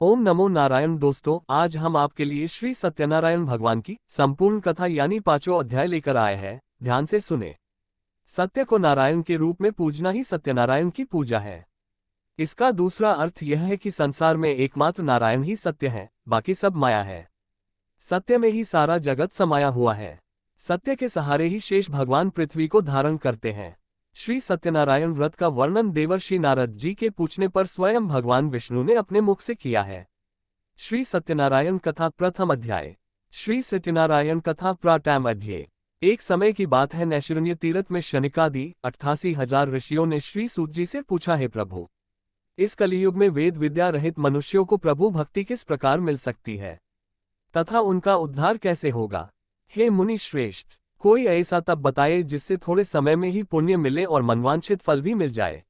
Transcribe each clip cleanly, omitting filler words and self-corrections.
ओम नमो नारायण। दोस्तों, आज हम आपके लिए श्री सत्यनारायण भगवान की संपूर्ण कथा यानी पांचों अध्याय लेकर आए हैं। ध्यान से सुने। सत्य को नारायण के रूप में पूजना ही सत्यनारायण की पूजा है। इसका दूसरा अर्थ यह है कि संसार में एकमात्र नारायण ही सत्य है, बाकी सब माया है। सत्य में ही सारा जगत समाया हुआ है। सत्य के सहारे ही शेष भगवान पृथ्वी को धारण करते हैं। श्री सत्यनारायण व्रत का वर्णन देवर्षि नारद जी के पूछने पर स्वयं भगवान विष्णु ने अपने मुख से किया है। श्री सत्यनारायण कथा प्रथम अध्याय। श्री सत्यनारायण कथा प्राटम अध्याय। एक समय की बात है, नैशिरण्य तीर्थ में शनिकादि 88,000 ऋषियों ने श्री सूत जी से पूछा, है प्रभु, इस कलियुग में वेद विद्या रहित मनुष्यों को प्रभु भक्ति किस प्रकार मिल सकती है तथा उनका उद्धार कैसे होगा। हे मुनि श्रेष्ठ, कोई ऐसा तप बताए जिससे थोड़े समय में ही पुण्य मिले और मनवांछित फल भी मिल जाए।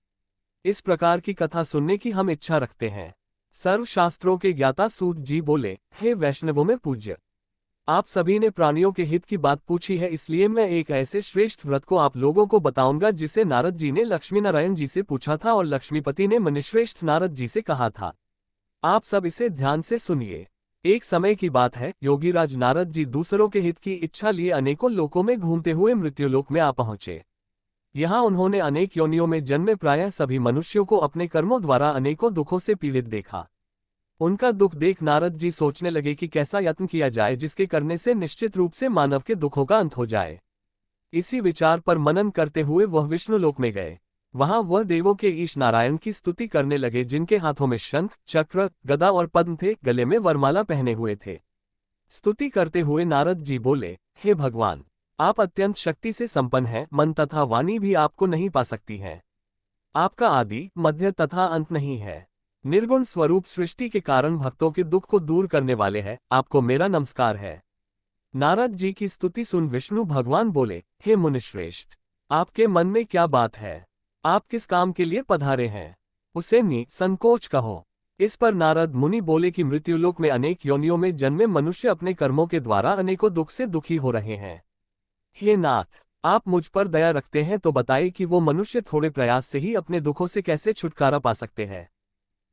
इस प्रकार की कथा सुनने की हम इच्छा रखते हैं। सर्वशास्त्रों के ज्ञाता सूत जी बोले, हे वैष्णवों में पूज्य, आप सभी ने प्राणियों के हित की बात पूछी है, इसलिए मैं एक ऐसे श्रेष्ठ व्रत को आप लोगों को बताऊंगा जिसे नारद जी ने लक्ष्मी नारायण जी से पूछा था और लक्ष्मीपति ने मुनिश्रेष्ठ नारद जी से कहा था। आप सब इसे ध्यान से सुनिए। एक समय की बात है, योगीराज नारद जी दूसरों के हित की इच्छा लिए अनेकों लोकों में घूमते हुए मृत्युलोक में आ पहुंचे। यहाँ उन्होंने अनेक योनियों में जन्मे प्रायः सभी मनुष्यों को अपने कर्मों द्वारा अनेकों दुखों से पीड़ित देखा। उनका दुख देख नारद जी सोचने लगे कि कैसा यत्न किया जाए जिसके करने से निश्चित रूप से मानव के दुखों का अंत हो जाए। इसी विचार पर मनन करते हुए वह विष्णुलोक में गए। वहां वह देवों के ईश नारायण की स्तुति करने लगे, जिनके हाथों में शंख, चक्र, गदा और पद्म थे, गले में वरमाला पहने हुए थे। स्तुति करते हुए नारद जी बोले, हे भगवान, आप अत्यंत शक्ति से संपन्न हैं, मन तथा वाणी भी आपको नहीं पा सकती है। आपका आदि, मध्य तथा अंत नहीं है। निर्गुण स्वरूप सृष्टि के कारण भक्तों के दुख को दूर करने वाले हैं, आपको मेरा नमस्कार है। नारद जी की स्तुति सुन विष्णु भगवान बोले, हे मुनिश्रेष्ठ, आपके मन में क्या बात है? आप किस काम के लिए पधारे हैं? उसे निसंकोच कहो। इस पर नारद मुनि बोले कि मृत्युलोक में अनेक योनियों में जन्मे मनुष्य अपने कर्मों के द्वारा अनेकों दुख से दुखी हो रहे हैं। हे नाथ, आप मुझ पर दया रखते हैं तो बताइए कि वो मनुष्य थोड़े प्रयास से ही अपने दुखों से कैसे छुटकारा पा सकते हैं।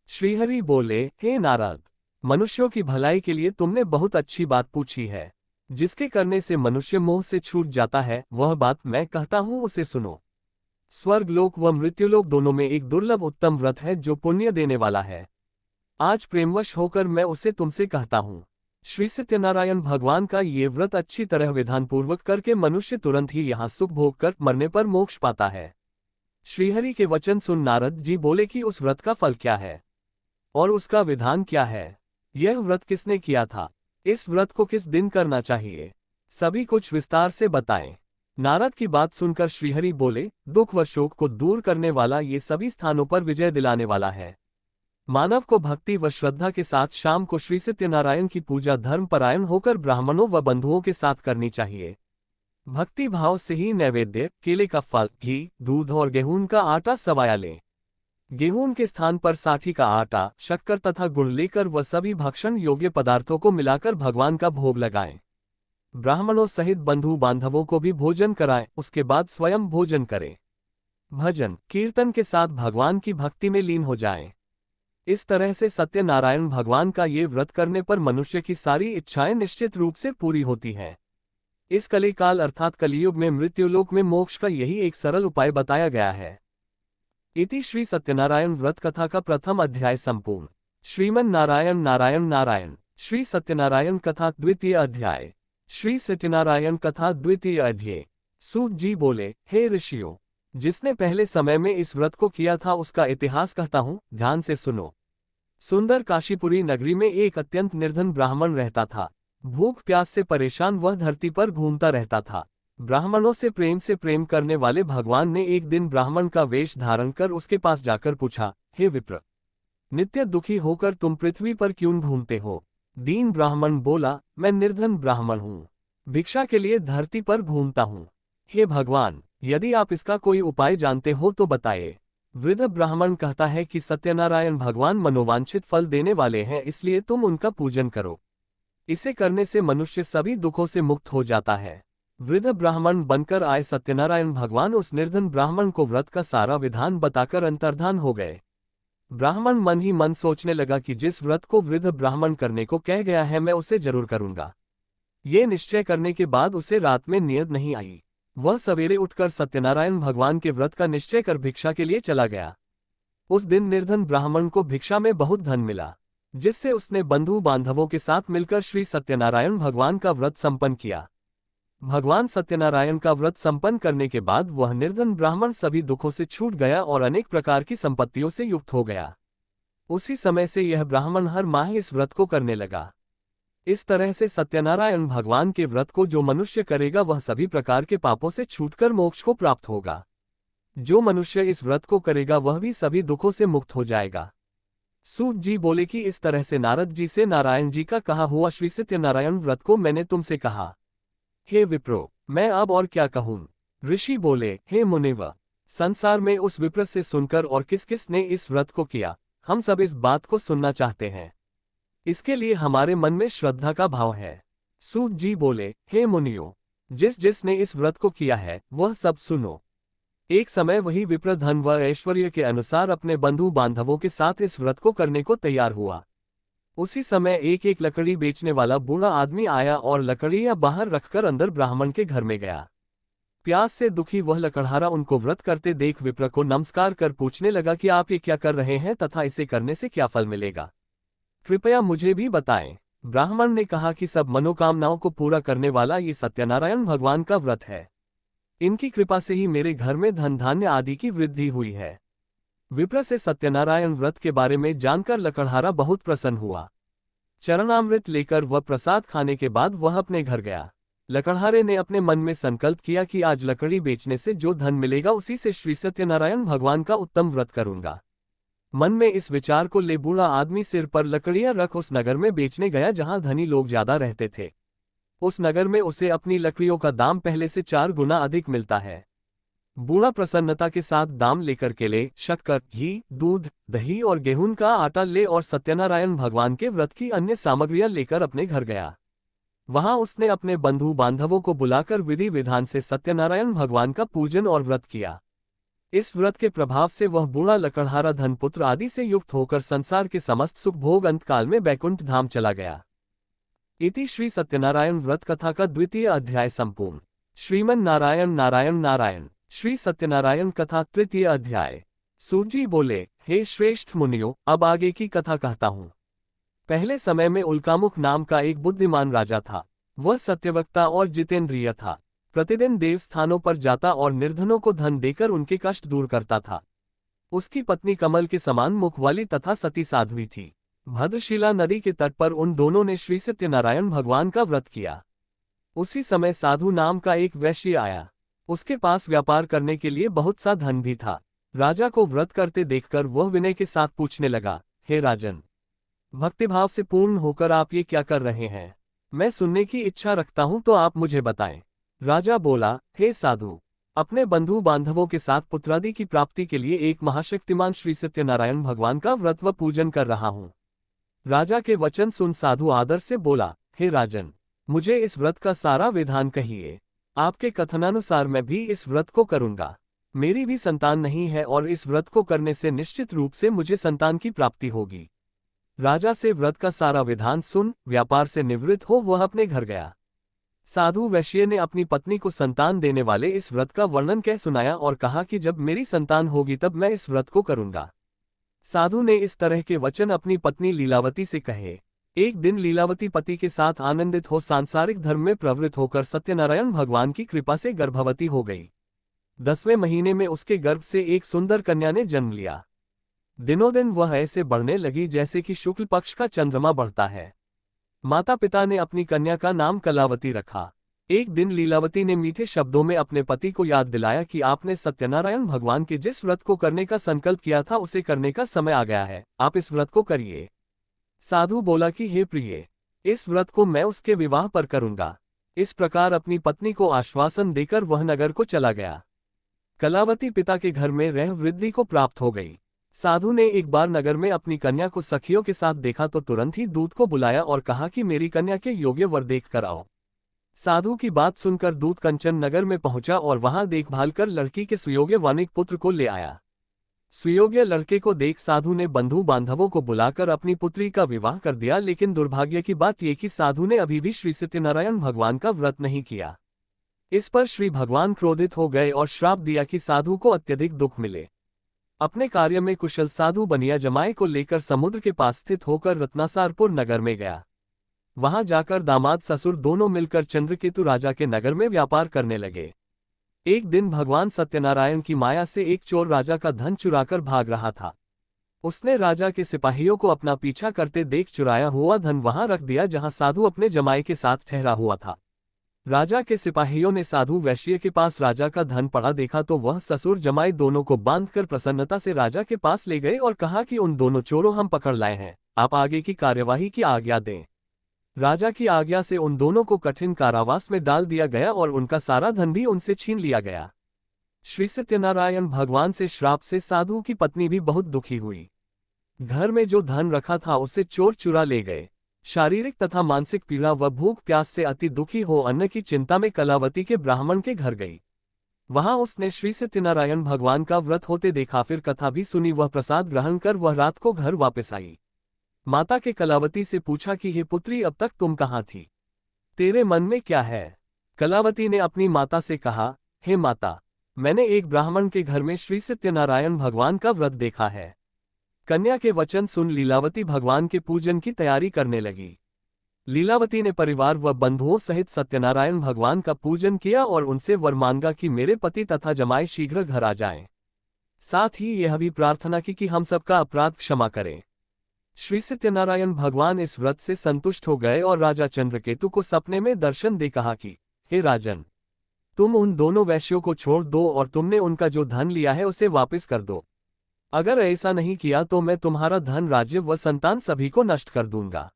श्रीहरि बोले, हे नारद, मनुष्यों की भलाई के लिए तुमने बहुत अच्छी बात पूछी है। जिसके करने से मनुष्य मोह से छूट जाता है, वह बात मैं कहता हूं, उसे सुनो। स्वर्गलोक व मृत्युलोक दोनों में एक दुर्लभ उत्तम व्रत है जो पुण्य देने वाला है। आज प्रेमवश होकर मैं उसे तुमसे कहता हूँ। श्री सत्यनारायण भगवान का ये व्रत अच्छी तरह विधानपूर्वक करके मनुष्य तुरंत ही यहाँ सुख भोग कर मरने पर मोक्ष पाता है। श्रीहरि के वचन सुन नारद जी बोले कि उस व्रत का फल क्या है और उसका विधान क्या है? यह व्रत किसने किया था? इस व्रत को किस दिन करना चाहिए? सभी कुछ विस्तार से बताएं। नारद की बात सुनकर श्रीहरि बोले, दुख व शोक को दूर करने वाला, ये सभी स्थानों पर विजय दिलाने वाला है। मानव को भक्ति व श्रद्धा के साथ शाम को श्री सत्यनारायण की पूजा धर्मपरायण होकर ब्राह्मणों व बंधुओं के साथ करनी चाहिए। भक्ति भाव से ही नैवेद्य, केले का फल, घी, दूध और गेहूं का आटा सवाया लें। गेहूं के स्थान पर साठी का आटा, शक्कर तथा गुड़ लेकर वह सभी भक्षण योग्य पदार्थों को मिलाकर भगवान का भोग लगाएं। ब्राह्मणों सहित बंधु बांधवों को भी भोजन कराएं, उसके बाद स्वयं भोजन करें। भजन कीर्तन के साथ भगवान की भक्ति में लीन हो जाएं। इस तरह से सत्यनारायण भगवान का ये व्रत करने पर मनुष्य की सारी इच्छाएं निश्चित रूप से पूरी होती हैं। इस कलिकाल अर्थात कलियुग में मृत्युलोक में मोक्ष का यही एक सरल उपाय बताया गया है। इति श्री सत्यनारायण व्रत कथा का प्रथम अध्याय संपूर्ण। श्रीमन नारायण नारायण नारायण। श्री सत्यनारायण कथा द्वितीय अध्याय। श्री सत्यनारायण कथा द्वितीय अध्याय। सूत जी बोले, हे ऋषियों, जिसने पहले समय में इस व्रत को किया था उसका इतिहास कहता हूँ, ध्यान से सुनो। सुंदर काशीपुरी नगरी में एक अत्यंत निर्धन ब्राह्मण रहता था। भूख प्यास से परेशान वह धरती पर घूमता रहता था। ब्राह्मणों से प्रेम करने वाले भगवान ने एक दिन ब्राह्मण का वेश धारण कर उसके पास जाकर पूछा, हे विप्र, नित्य दुखी होकर तुम पृथ्वी पर क्यों घूमते हो? दीन ब्राह्मण बोला, मैं निर्धन ब्राह्मण हूँ, भिक्षा के लिए धरती पर घूमता हूँ। हे भगवान, यदि आप इसका कोई उपाय जानते हो तो बताइए। वृद्ध ब्राह्मण कहता है कि सत्यनारायण भगवान मनोवांछित फल देने वाले हैं, इसलिए तुम उनका पूजन करो। इसे करने से मनुष्य सभी दुखों से मुक्त हो जाता है। वृद्ध ब्राह्मण बनकर आए सत्यनारायण भगवान उस निर्धन ब्राह्मण को व्रत का सारा विधान बताकर अंतर्धान हो गए। ब्राह्मण मन ही मन सोचने लगा कि जिस व्रत को वृद्ध ब्राह्मण करने को कह गया है मैं उसे जरूर करूंगा। ये निश्चय करने के बाद उसे रात में नींद नहीं आई। वह सवेरे उठकर सत्यनारायण भगवान के व्रत का निश्चय कर भिक्षा के लिए चला गया। उस दिन निर्धन ब्राह्मण को भिक्षा में बहुत धन मिला, जिससे उसने बंधु बांधवों के साथ मिलकर श्री सत्यनारायण भगवान का व्रत संपन्न किया। भगवान सत्यनारायण का व्रत संपन्न करने के बाद वह निर्धन ब्राह्मण सभी दुखों से छूट गया और अनेक प्रकार की संपत्तियों से युक्त हो गया। उसी समय से यह ब्राह्मण हर माह इस व्रत को करने लगा। इस तरह से सत्यनारायण भगवान के व्रत को जो मनुष्य करेगा वह सभी प्रकार के पापों से छूटकर मोक्ष को प्राप्त होगा। जो मनुष्य इस व्रत को करेगा वह भी सभी दुखों से मुक्त हो जाएगा। सूत जी बोले कि इस तरह से नारद जी से नारायण जी का कहा हुआ श्री सत्यनारायण व्रत को मैंने तुमसे कहा। हे विप्रो, मैं अब और क्या कहूँ। ऋषि बोले, हे मुनिव, संसार में उस विप्र से सुनकर और किस किस ने इस व्रत को किया, हम सब इस बात को सुनना चाहते हैं। इसके लिए हमारे मन में श्रद्धा का भाव है। सूत जी बोले, हे मुनियों, जिस जिसने इस व्रत को किया है वह सब सुनो। एक समय वही विप्र धन व ऐश्वर्य के अनुसार अपने बंधु बांधवों के साथ इस व्रत को करने को तैयार हुआ। उसी समय एक एक लकड़ी बेचने वाला बूढ़ा आदमी आया और लकड़ियां बाहर रखकर अंदर ब्राह्मण के घर में गया। प्यास से दुखी वह लकड़हारा उनको व्रत करते देख विप्र को नमस्कार कर पूछने लगा कि आप ये क्या कर रहे हैं तथा इसे करने से क्या फल मिलेगा, कृपया मुझे भी बताएं। ब्राह्मण ने कहा कि सब मनोकामनाओं को पूरा करने वाला ये सत्यनारायण भगवान का व्रत है। इनकी कृपा से ही मेरे घर में धन धान्य आदि की वृद्धि हुई है। विप्र से सत्यनारायण व्रत के बारे में जानकर लकड़हारा बहुत प्रसन्न हुआ। चरणामृत लेकर वह प्रसाद खाने के बाद वह अपने घर गया। लकड़हारे ने अपने मन में संकल्प किया कि आज लकड़ी बेचने से जो धन मिलेगा उसी से श्री सत्यनारायण भगवान का उत्तम व्रत करूंगा। मन में इस विचार को ले बूढ़ा आदमी सिर पर लकड़ियां रख उस नगर में बेचने गया जहां धनी लोग ज्यादा रहते थे। उस नगर में उसे अपनी लकड़ियों का दाम पहले से 4 गुना अधिक मिलता है। बूढ़ा प्रसन्नता के साथ दाम लेकर केले, शक्कर, घी, दूध, दही और गेहूं का आटा ले और सत्यनारायण भगवान के व्रत की अन्य सामग्रियां लेकर अपने घर गया। वहां उसने अपने बंधु बांधवों को बुलाकर विधि विधान से सत्यनारायण भगवान का पूजन और व्रत किया। इस व्रत के प्रभाव से वह बूढ़ा लकड़हारा धनपुत्र आदि से युक्त होकर संसार के समस्त सुख भोग अंतकाल में बैकुंठ धाम चला गया। इति श्री सत्यनारायण व्रत कथा का 2वां अध्याय संपूर्ण। श्रीमन नारायण नारायण नारायण। श्री सत्यनारायण कथा 3वां अध्याय। सूत जी बोले, हे श्रेष्ठ मुनियों, अब आगे की कथा कहता हूँ। पहले समय में उल्कामुख नाम का एक बुद्धिमान राजा था। वह सत्यवक्ता और जितेंद्रिय था। प्रतिदिन देवस्थानों पर जाता और निर्धनों को धन देकर उनके कष्ट दूर करता था। उसकी पत्नी कमल के समान मुख वाली तथा सती साध्वी थी। भद्रशिला नदी के तट पर उन दोनों ने श्री सत्यनारायण भगवान का व्रत किया। उसी समय साधु नाम का एक वैश्य आया। उसके पास व्यापार करने के लिए बहुत सा धन भी था। राजा को व्रत करते देखकर वह विनय के साथ पूछने लगा, हे राजन, भक्तिभाव से पूर्ण होकर आप ये क्या कर रहे हैं? मैं सुनने की इच्छा रखता हूं तो आप मुझे बताएं। राजा बोला, हे साधु, अपने बंधु बांधवों के साथ पुत्रादि की प्राप्ति के लिए एक महाशक्तिमान श्री सत्यनारायण भगवान का व्रत व पूजन कर रहा हूं। राजा के वचन सुन साधु आदर से बोला, हे राजन, मुझे इस व्रत का सारा विधान कहिए। आपके कथनानुसार मैं भी इस व्रत को करूंगा। मेरी भी संतान नहीं है और इस व्रत को करने से निश्चित रूप से मुझे संतान की प्राप्ति होगी। राजा से व्रत का सारा विधान सुन व्यापार से निवृत्त हो वह अपने घर गया। साधु वैश्य ने अपनी पत्नी को संतान देने वाले इस व्रत का वर्णन कह सुनाया और कहा कि जब मेरी संतान होगी तब मैं इस व्रत को करूंगा। साधु ने इस तरह के वचन अपनी पत्नी लीलावती से कहे। एक दिन लीलावती पति के साथ आनंदित हो सांसारिक धर्म में प्रवृत्त होकर सत्यनारायण भगवान की कृपा से गर्भवती हो गई। 10वें महीने में उसके गर्भ से एक सुंदर कन्या ने जन्म लिया। दिनों दिन वह ऐसे बढ़ने लगी जैसे कि शुक्ल पक्ष का चंद्रमा बढ़ता है। माता पिता ने अपनी कन्या का नाम कलावती रखा। एक दिन लीलावती ने मीठे शब्दों में अपने पति को याद दिलाया कि आपने सत्यनारायण भगवान के जिस व्रत को करने का संकल्प किया था उसे करने का समय आ गया है, आप इस व्रत को करिए। साधु बोला कि हे प्रिय, इस व्रत को मैं उसके विवाह पर करूंगा। इस प्रकार अपनी पत्नी को आश्वासन देकर वह नगर को चला गया। कलावती पिता के घर में रह वृद्धि को प्राप्त हो गई। साधु ने एक बार नगर में अपनी कन्या को सखियों के साथ देखा तो तुरंत ही दूत को बुलाया और कहा कि मेरी कन्या के योग्य वर देख कर आओ। साधु की बात सुनकर दूत कंचन नगर में पहुंचा और वहां देखभाल कर लड़की के सुयोग्य वानिक पुत्र को ले आया। सुयोग्य लड़के को देख साधु ने बंधु बांधवों को बुलाकर अपनी पुत्री का विवाह कर दिया, लेकिन दुर्भाग्य की बात यह कि साधु ने अभी भी श्री सत्यनारायण भगवान का व्रत नहीं किया। इस पर श्री भगवान क्रोधित हो गए और श्राप दिया कि साधु को अत्यधिक दुख मिले। अपने कार्य में कुशल साधु बनिया जमाई को लेकर समुद्र के पास स्थित होकर रत्नासारपुर नगर में गया। वहां जाकर दामाद ससुर दोनों मिलकर चंद्रकेतु राजा के नगर में व्यापार करने लगे। एक दिन भगवान सत्यनारायण की माया से एक चोर राजा का धन चुराकर भाग रहा था। उसने राजा के सिपाहियों को अपना पीछा करते देख चुराया हुआ धन वहां रख दिया जहां साधु अपने जमाई के साथ ठहरा हुआ था। राजा के सिपाहियों ने साधु वैश्य के पास राजा का धन पड़ा देखा तो वह ससुर जमाई दोनों को बांधकर प्रसन्नता से राजा के पास ले गए और कहा कि उन दोनों चोरों हम पकड़ लाए हैं, आप आगे की कार्यवाही की आज्ञा दें। राजा की आज्ञा से उन दोनों को कठिन कारावास में डाल दिया गया और उनका सारा धन भी उनसे छीन लिया गया। श्री सत्यनारायण भगवान से श्राप से साधु की पत्नी भी बहुत दुखी हुई। घर में जो धन रखा था उसे चोर चुरा ले गए। शारीरिक तथा मानसिक पीड़ा व भूख प्यास से अति दुखी हो अन्न की चिंता में कलावती के ब्राह्मण के घर गई। वहां उसने श्री सत्यनारायण भगवान का व्रत होते देखा, फिर कथा भी सुनी। वह प्रसाद ग्रहण कर वह रात को घर वापस आई। माता के कलावती से पूछा कि हे पुत्री, अब तक तुम कहाँ थी? तेरे मन में क्या है? कलावती ने अपनी माता से कहा, हे माता, मैंने एक ब्राह्मण के घर में श्री सत्यनारायण भगवान का व्रत देखा है। कन्या के वचन सुन लीलावती भगवान के पूजन की तैयारी करने लगी। लीलावती ने परिवार व बंधुओं सहित सत्यनारायण भगवान का पूजन किया और उनसे वर मांगा कि मेरे पति तथा जमाई शीघ्र घर आ जाएं। साथ ही यह भी प्रार्थना की कि हम सबका अपराध क्षमा करें। श्री सत्यनारायण भगवान इस व्रत से संतुष्ट हो गए और राजा चंद्रकेतु को सपने में दर्शन दे कहा कि हे राजन, तुम उन दोनों वैश्यों को छोड़ दो और तुमने उनका जो धन लिया है उसे वापस कर दो। अगर ऐसा नहीं किया तो मैं तुम्हारा धन, राज्य व संतान सभी को नष्ट कर दूंगा।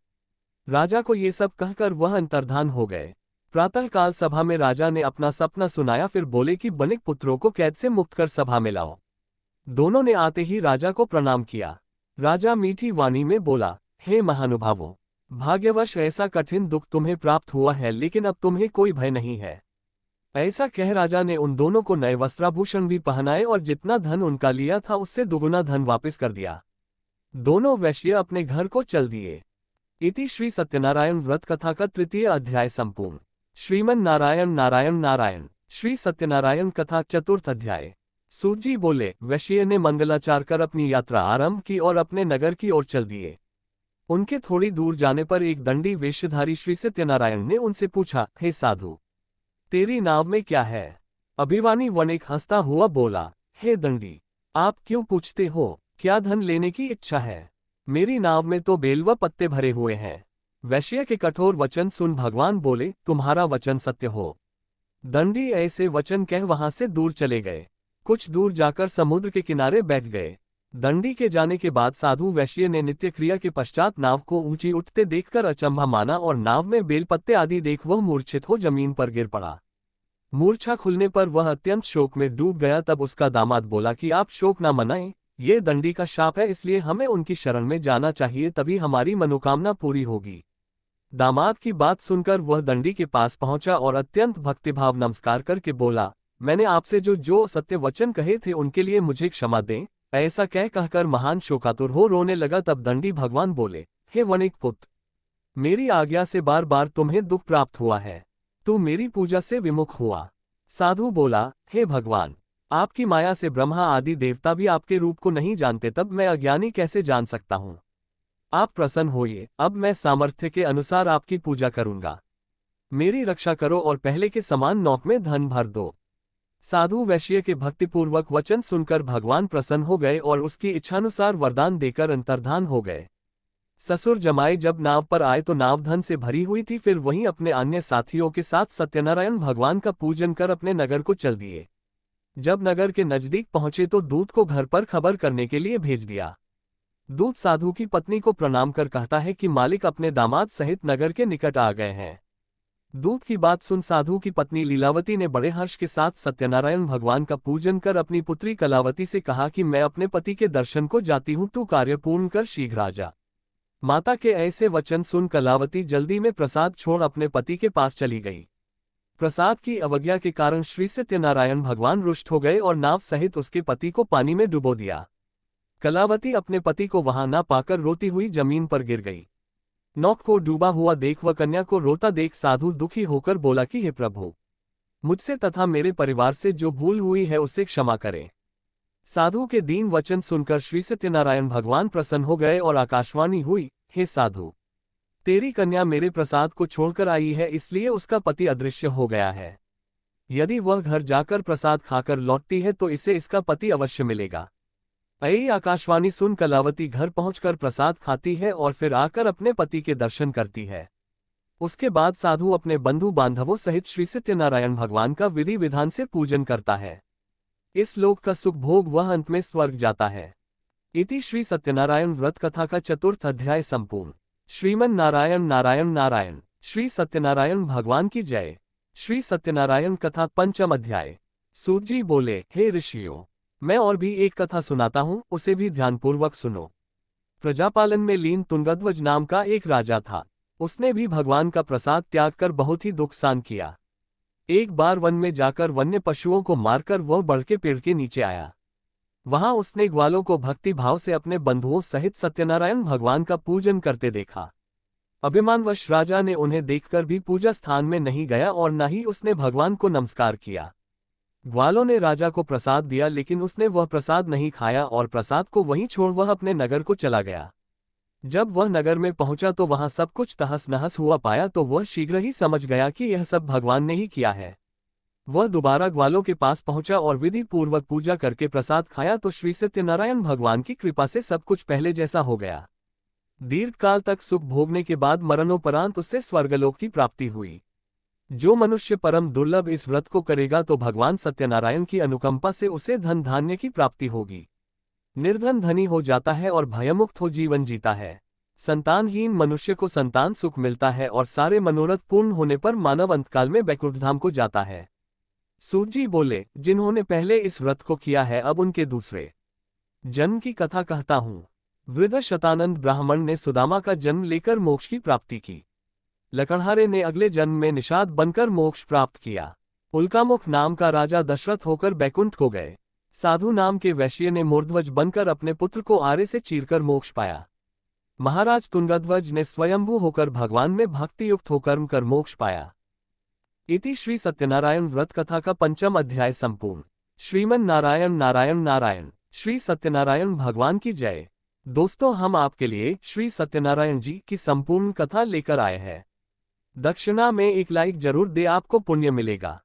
राजा को ये सब कहकर वह अंतर्धान हो गए। प्रातःकाल सभा में राजा ने अपना सपना सुनाया, फिर बोले कि बनिक पुत्रों को कैद से मुक्त कर सभा में लाओ। दोनों ने आते ही राजा को प्रणाम किया। राजा मीठी वाणी में बोला, हे महानुभावों, भाग्यवश ऐसा कठिन दुख तुम्हें प्राप्त हुआ है, लेकिन अब तुम्हें कोई भय नहीं है। ऐसा कह राजा ने उन दोनों को नए वस्त्राभूषण भी पहनाए और जितना धन उनका लिया था उससे दुगुना धन वापस कर दिया। दोनों वैश्य अपने घर को चल दिए। इति श्री सत्यनारायण व्रत कथा का 3य अध्याय संपूर्ण। श्रीमन नारायण नारायण नारायण। श्री सत्यनारायण कथा 4th अध्याय। सूत बोले, वैश्य ने मंगलाचार कर अपनी यात्रा आरंभ की और अपने नगर की ओर चल दिए। उनके थोड़ी दूर जाने पर एक दंडी वेशधारी श्री सत्यनारायण ने उनसे पूछा, हे साधु, तेरी नाव में क्या है? अभिमानी वणिक हंसता हुआ बोला, हे दंडी, आप क्यों पूछते हो? क्या धन लेने की इच्छा है? मेरी नाव में तो बेल व पत्ते भरे हुए हैं। वैश्य के कठोर वचन सुन भगवान बोले, तुम्हारा वचन सत्य हो। दंडी ऐसे वचन कह वहां से दूर चले गए। कुछ दूर जाकर समुद्र के किनारे बैठ गए। दंडी के जाने के बाद साधु वैश्य ने नित्य क्रिया के पश्चात नाव को ऊंची उठते देखकर अचंभा माना और नाव में बेलपत्ते आदि देख वह मूर्छित हो जमीन पर गिर पड़ा। मूर्छा खुलने पर वह अत्यंत शोक में डूब गया। तब उसका दामाद बोला कि आप शोक न मनाएं, ये दंडी का शाप है, इसलिए हमें उनकी शरण में जाना चाहिए, तभी हमारी मनोकामना पूरी होगी। दामाद की बात सुनकर वह दंडी के पास पहुंचा और अत्यंत भक्तिभाव नमस्कार करके बोला, मैंने आपसे जो सत्य वचन कहे थे उनके लिए मुझे क्षमा दें। ऐसा कहकर महान शोकातुर हो रोने लगा। तब दंडी भगवान बोले, हे वणिक पुत्र, मेरी आज्ञा से बार बार तुम्हें दुख प्राप्त हुआ है, तू मेरी पूजा से विमुख हुआ। साधु बोला, हे भगवान, आपकी माया से ब्रह्मा आदि देवता भी आपके रूप को नहीं जानते, तब मैं अज्ञानी कैसे जान सकता हूँ? आप प्रसन्न होइए, अब मैं सामर्थ्य के अनुसार आपकी पूजा करूंगा। मेरी रक्षा करो और पहले के समान नौक में धन भर दो। साधु वैश्य के भक्तिपूर्वक वचन सुनकर भगवान प्रसन्न हो गए और उसकी इच्छानुसार वरदान देकर अंतर्धान हो गए। ससुर जमाई जब नाव पर आए तो नाव धन से भरी हुई थी। फिर वहीं अपने अन्य साथियों के साथ सत्यनारायण भगवान का पूजन कर अपने नगर को चल दिए। जब नगर के नजदीक पहुंचे तो दूत को घर पर खबर करने के लिए भेज दिया। दूत साधु की पत्नी को प्रणाम कर कहता है कि मालिक अपने दामाद सहित नगर के निकट आ गए हैं। दूत की बात सुन साधु की पत्नी लीलावती ने बड़े हर्ष के साथ सत्यनारायण भगवान का पूजन कर अपनी पुत्री कलावती से कहा कि मैं अपने पति के दर्शन को जाती हूँ, तू कार्य पूर्ण कर शीघ्र आ जा। माता के ऐसे वचन सुन कलावती जल्दी में प्रसाद छोड़ अपने पति के पास चली गई। प्रसाद की अवज्ञा के कारण श्री सत्यनारायण भगवान रुष्ट हो गए और नाव सहित उसके पति को पानी में डुबो दिया। कलावती अपने पति को वहां न पाकर रोती हुई जमीन पर गिर गई। नौक को डूबा हुआ देख व कन्या को रोता देख साधु दुखी होकर बोला कि हे प्रभु, मुझसे तथा मेरे परिवार से जो भूल हुई है उसे क्षमा करें। साधु के दीन वचन सुनकर श्री सत्यनारायण भगवान प्रसन्न हो गए और आकाशवाणी हुई, हे साधु, तेरी कन्या मेरे प्रसाद को छोड़कर आई है, इसलिए उसका पति अदृश्य हो गया है। यदि वह घर जाकर प्रसाद खाकर लौटती है तो इसे इसका पति अवश्य मिलेगा। यही आकाशवाणी सुन कलावती घर पहुंचकर प्रसाद खाती है और फिर आकर अपने पति के दर्शन करती है। उसके बाद साधु अपने बंधु बांधवों सहित श्री सत्यनारायण भगवान का विधि विधान से पूजन करता है। इस लोक का सुख भोग वह अंत में स्वर्ग जाता है। इति श्री सत्यनारायण व्रत कथा का चतुर्थ अध्याय संपूर्ण। श्रीमन नारायण नारायण नारायण। श्री सत्यनारायण भगवान की जय। श्री सत्यनारायण कथा पंचम अध्याय। सूत जी बोले, हे ऋषियों, मैं और भी एक कथा सुनाता हूँ, उसे भी ध्यानपूर्वक सुनो। प्रजापालन में लीन तुंगध्वज नाम का एक राजा था। उसने भी भगवान का प्रसाद त्याग कर बहुत ही दुख सहन किया। एक बार वन में जाकर वन्य पशुओं को मारकर वह बढ़ के पेड़ के नीचे आया। वहां उसने ग्वालों को भक्ति भाव से अपने बंधुओं सहित सत्यनारायण भगवान का पूजन करते देखा। अभिमानवश राजा ने उन्हें देखकर भी पूजा स्थान में नहीं गया और न ही उसने भगवान को नमस्कार किया। ग्वालों ने राजा को प्रसाद दिया, लेकिन उसने वह प्रसाद नहीं खाया और प्रसाद को वहीं छोड़ वह अपने नगर को चला गया। जब वह नगर में पहुंचा तो वहां सब कुछ तहस नहस हुआ पाया तो वह शीघ्र ही समझ गया कि यह सब भगवान ने ही किया है। वह दोबारा ग्वालों के पास पहुंचा और विधि पूर्वक पूजा करके प्रसाद खाया तो श्री सत्यनारायण भगवान की कृपा से सब कुछ पहले जैसा हो गया। दीर्घ काल तक सुख भोगने के बाद मरणोपरांत उससे स्वर्गलोक की प्राप्ति हुई। जो मनुष्य परम दुर्लभ इस व्रत को करेगा तो भगवान सत्यनारायण की अनुकंपा से उसे धन धान्य की प्राप्ति होगी। निर्धन धनी हो जाता है और भयमुक्त हो जीवन जीता है। संतानहीन मनुष्य को संतान सुख मिलता है और सारे मनोरथ पूर्ण होने पर मानव अंतकाल में बैकुंठ धाम को जाता है। सूत जी बोले, जिन्होंने पहले इस व्रत को किया है अब उनके दूसरे जन्म की कथा कहता हूँ। वृद्ध शतानंद ब्राह्मण ने सुदामा का जन्म लेकर मोक्ष की प्राप्ति की। लकड़हारे ने अगले जन्म में निषाद बनकर मोक्ष प्राप्त किया। उल्कामुख नाम का राजा दशरथ होकर बैकुंठ को गए। साधु नाम के वैश्य ने मूर्ध्वज बनकर अपने पुत्र को आरे से चीरकर मोक्ष पाया। महाराज तुंगध्वज ने स्वयंभू होकर भगवान में भक्ति युक्त होकर कर मोक्ष पाया। इति श्री सत्यनारायण व्रत कथा का पंचम अध्याय संपूर्ण। श्रीमन नारायण नारायण नारायण। श्री सत्यनारायण भगवान की जय। दोस्तों, हम आपके लिए श्री सत्यनारायण जी की संपूर्ण कथा लेकर आए हैं। दक्षिणा में एक लाइक जरूर दे, आपको पुण्य मिलेगा।